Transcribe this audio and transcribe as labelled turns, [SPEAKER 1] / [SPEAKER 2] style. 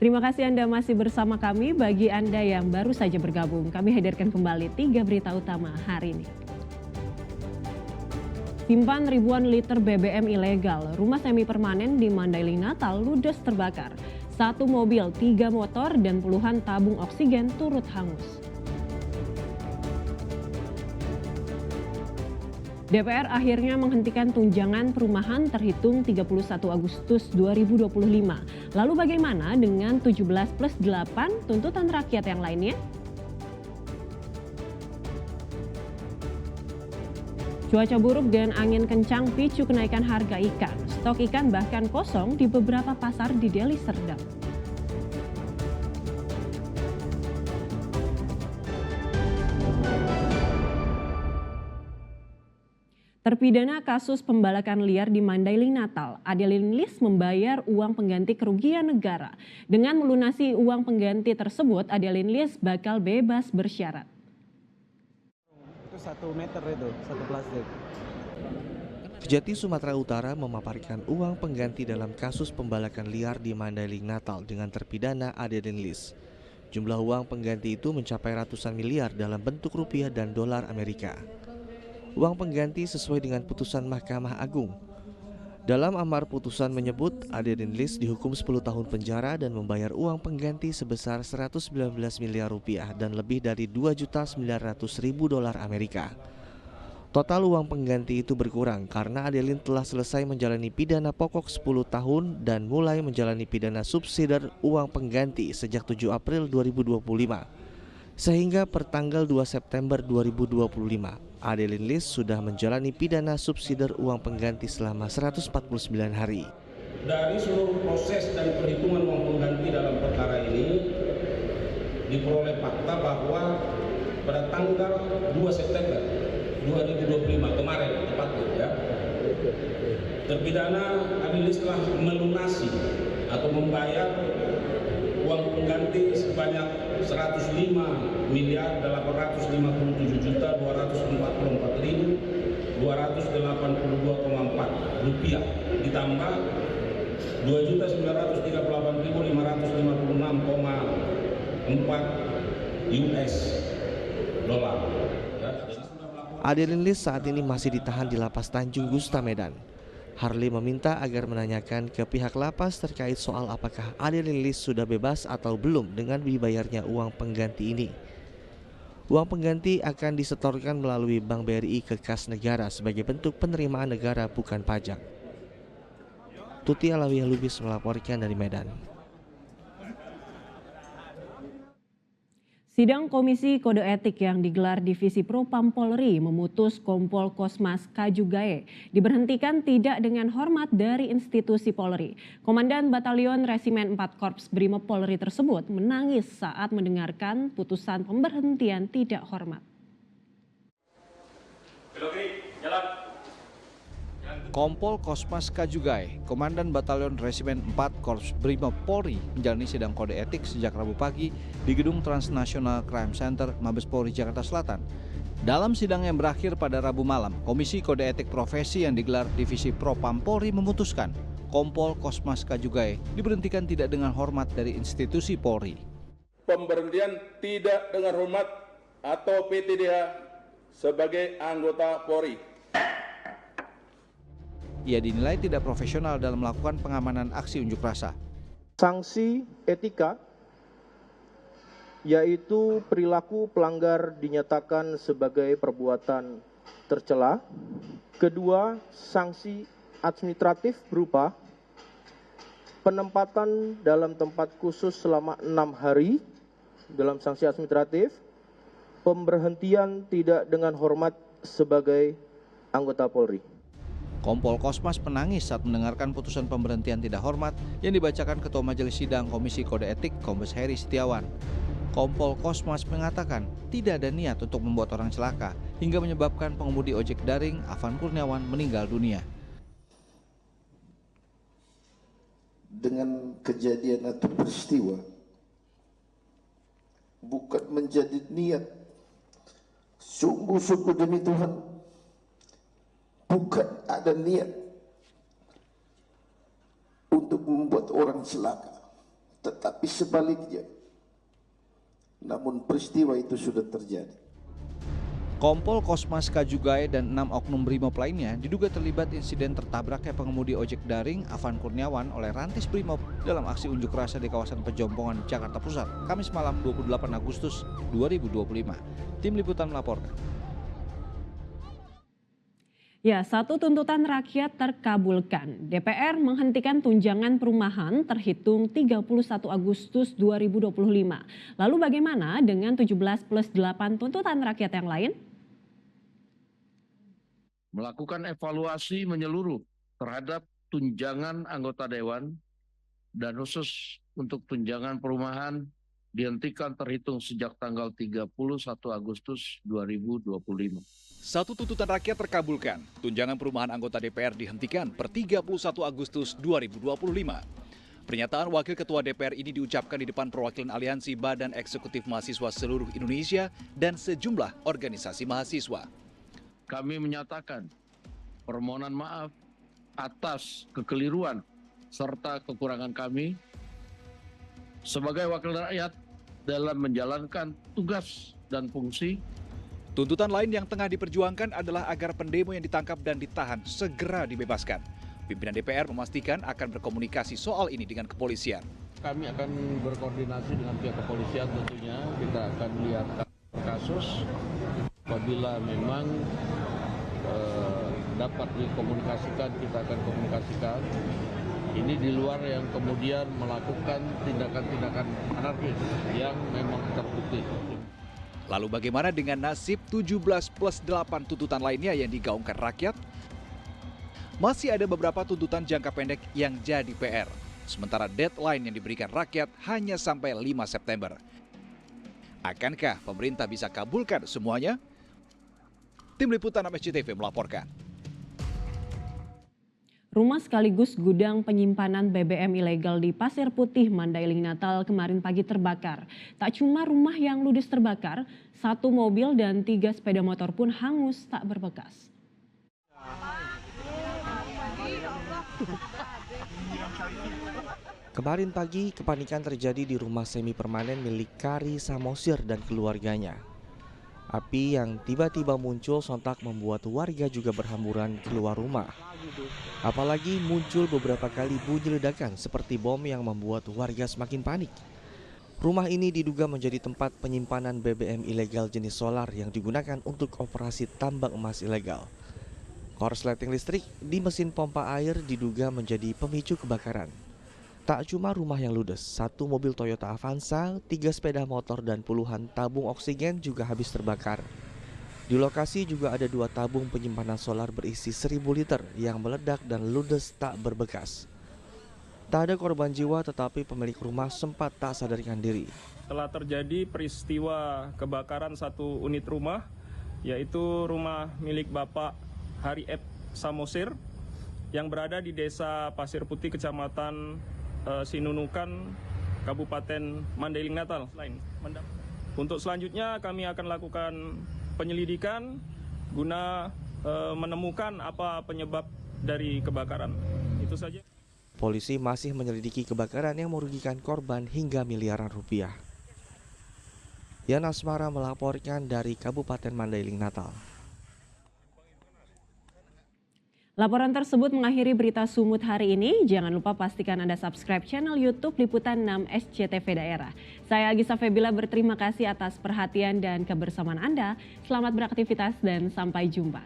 [SPEAKER 1] Terima kasih Anda masih bersama kami. Bagi Anda yang baru saja bergabung, kami hadirkan kembali 3 berita utama hari ini. Simpan ribuan liter BBM ilegal, rumah semi permanen di Mandailing Natal ludes terbakar. 1 mobil, 3 motor, dan puluhan tabung oksigen turut hangus. DPR akhirnya menghentikan tunjangan perumahan terhitung 31 Agustus 2025. Lalu bagaimana dengan 17+8 tuntutan rakyat yang lainnya? Cuaca buruk dan angin kencang picu kenaikan harga ikan. Stok ikan bahkan kosong di beberapa pasar di Deli Serdang. Terpidana kasus pembalakan liar di Mandailing Natal, Adeline Lis membayar uang pengganti kerugian negara. Dengan melunasi uang pengganti tersebut, Adeline Lis bakal bebas bersyarat.
[SPEAKER 2] Itu 1 meter itu, 1 plastik.
[SPEAKER 3] Kejati Sumatera Utara memaparkan uang pengganti dalam kasus pembalakan liar di Mandailing Natal dengan terpidana Adeline Lis. Jumlah uang pengganti itu mencapai ratusan miliar dalam bentuk rupiah dan dolar Amerika. Uang pengganti sesuai dengan putusan Mahkamah Agung. Dalam amar putusan menyebut Adeline Lis dihukum 10 tahun penjara dan membayar uang pengganti sebesar 119 miliar rupiah dan lebih dari 2.900.000 dolar Amerika. Total uang pengganti itu berkurang karena Adeline telah selesai menjalani pidana pokok 10 tahun dan mulai menjalani pidana subsidiar uang pengganti sejak 7 April 2025. Sehingga pertanggal 2 September 2025, Adeline Lis sudah menjalani pidana subsidiar uang pengganti selama 149 hari.
[SPEAKER 4] Dari seluruh proses dan perhitungan uang pengganti dalam perkara ini, diperoleh fakta bahwa pada tanggal 2 September 2025 kemarin tepatnya ya, terpidana Adeline Lis telah melunasi atau membayar uang pengganti sebanyak 105.244.282,4 rupiah ditambah 2.938.556,4 US dolar.
[SPEAKER 3] Adeline Lis saat ini masih ditahan di Lapas Tanjung Gusta Medan. Harley meminta agar menanyakan ke pihak lapas terkait soal apakah Adeline Lis sudah bebas atau belum dengan dibayarnya uang pengganti ini. Uang pengganti akan disetorkan melalui Bank BRI ke kas negara sebagai bentuk penerimaan negara bukan pajak. Tuti Alawiyah Lubis melaporkan dari Medan.
[SPEAKER 1] Sidang Komisi Kode Etik yang digelar Divisi Propam Polri memutus Kompol Kosmas Kajugae diberhentikan tidak dengan hormat dari institusi Polri. Komandan Batalion Resimen 4 Korps Brimob Polri tersebut menangis saat mendengarkan putusan pemberhentian tidak hormat.
[SPEAKER 5] Kompol Kosmas Kajugae, Komandan Batalion Resimen 4 Korps Brimob Polri menjalani sidang kode etik sejak Rabu pagi di Gedung Transnational Crime Center Mabes Polri Jakarta Selatan. Dalam sidang yang berakhir pada Rabu malam, Komisi Kode Etik Profesi yang digelar Divisi Propam Polri memutuskan Kompol Kosmas Kajugae diberhentikan tidak dengan hormat dari institusi Polri.
[SPEAKER 6] Pemberhentian tidak dengan hormat atau PTDH sebagai anggota Polri.
[SPEAKER 5] Ia dinilai tidak profesional dalam melakukan pengamanan aksi unjuk rasa.
[SPEAKER 7] Sanksi etika yaitu perilaku pelanggar dinyatakan sebagai perbuatan tercela. Kedua, sanksi administratif berupa penempatan dalam tempat khusus selama 6 hari dalam sanksi administratif, pemberhentian tidak dengan hormat sebagai anggota Polri.
[SPEAKER 5] Kompol Kosmas menangis saat mendengarkan putusan pemberhentian tidak hormat yang dibacakan Ketua Majelis Sidang Komisi Kode Etik Kombes Heri Setiawan. Kompol Kosmas mengatakan tidak ada niat untuk membuat orang celaka hingga menyebabkan pengemudi ojek daring Afan Kurniawan meninggal dunia.
[SPEAKER 8] Dengan kejadian atau peristiwa bukan menjadi niat, sungguh-sungguh demi Tuhan, bukan ada niat untuk membuat orang celaka, tetapi sebaliknya. Namun peristiwa itu sudah terjadi.
[SPEAKER 5] Kompol Kosmas Kajugae dan 6 oknum Brimob lainnya diduga terlibat insiden tertabraknya pengemudi ojek daring Avan Kurniawan oleh Rantis Brimob dalam aksi unjuk rasa di kawasan Pejompongan, Jakarta Pusat, Kamis malam 28 Agustus 2025. Tim Liputan melaporkan.
[SPEAKER 1] Ya, satu tuntutan rakyat terkabulkan. DPR menghentikan tunjangan perumahan terhitung 31 Agustus 2025. Lalu bagaimana dengan 17+8 tuntutan rakyat yang lain?
[SPEAKER 9] Melakukan evaluasi menyeluruh terhadap tunjangan anggota dewan dan khusus untuk tunjangan perumahan dihentikan terhitung sejak tanggal 31 Agustus 2025.
[SPEAKER 10] Satu tuntutan rakyat terkabulkan. Tunjangan perumahan anggota DPR dihentikan per 31 Agustus 2025. Pernyataan Wakil Ketua DPR ini diucapkan di depan perwakilan Aliansi Badan Eksekutif Mahasiswa Seluruh Indonesia dan sejumlah organisasi mahasiswa.
[SPEAKER 9] Kami menyatakan permohonan maaf atas kekeliruan serta kekurangan kami sebagai wakil rakyat dalam menjalankan tugas dan fungsi.
[SPEAKER 10] Tuntutan lain yang tengah diperjuangkan adalah agar pendemo yang ditangkap dan ditahan segera dibebaskan. Pimpinan DPR memastikan akan berkomunikasi soal ini dengan kepolisian.
[SPEAKER 9] Kami akan berkoordinasi dengan pihak kepolisian tentunya. Kita akan lihat kasus. Apabila memang dapat dikomunikasikan, kita akan komunikasikan. Ini di luar yang kemudian melakukan tindakan-tindakan anarkis yang memang terbukti.
[SPEAKER 10] Lalu bagaimana dengan nasib 17+8 tuntutan lainnya yang digaungkan rakyat? Masih ada beberapa tuntutan jangka pendek yang jadi PR. Sementara deadline yang diberikan rakyat hanya sampai 5 September. Akankah pemerintah bisa kabulkan semuanya? Tim Liputan SCTV melaporkan.
[SPEAKER 1] Rumah sekaligus gudang penyimpanan BBM ilegal di Pasir Putih, Mandailing, Natal kemarin pagi terbakar. Tak cuma rumah yang ludes terbakar, 1 mobil dan 3 sepeda motor pun hangus tak berbekas.
[SPEAKER 3] Kemarin pagi, kepanikan terjadi di rumah semi permanen milik Kari Samosir dan keluarganya. Api yang tiba-tiba muncul sontak membuat warga juga berhamburan keluar rumah. Apalagi muncul beberapa kali bunyi ledakan seperti bom yang membuat warga semakin panik. Rumah ini diduga menjadi tempat penyimpanan BBM ilegal jenis solar yang digunakan untuk operasi tambang emas ilegal. Korsleting listrik di mesin pompa air diduga menjadi pemicu kebakaran. Tak cuma rumah yang ludes, 1 mobil Toyota Avanza, 3 sepeda motor dan puluhan tabung oksigen juga habis terbakar. Di lokasi juga ada 2 tabung penyimpanan solar berisi 1000 liter yang meledak dan ludes tak berbekas. Tak ada korban jiwa tetapi pemilik rumah sempat tak sadarkan diri.
[SPEAKER 11] Telah terjadi peristiwa kebakaran 1 unit rumah, yaitu rumah milik Bapak Hari F. Samosir yang berada di Desa Pasir Putih, Kecamatan Sinunukan, Kabupaten Mandailing, Natal. Untuk selanjutnya kami akan lakukan penyelidikan guna menemukan apa penyebab dari kebakaran. Itu saja.
[SPEAKER 3] Polisi masih menyelidiki kebakaran yang merugikan korban hingga miliaran rupiah. Yana Asmara melaporkan dari Kabupaten Mandailing, Natal.
[SPEAKER 1] Laporan tersebut mengakhiri berita Sumut hari ini. Jangan lupa pastikan Anda subscribe channel YouTube Liputan 6 SCTV Daerah. Saya Agisa Febila berterima kasih atas perhatian dan kebersamaan Anda. Selamat beraktivitas dan sampai jumpa.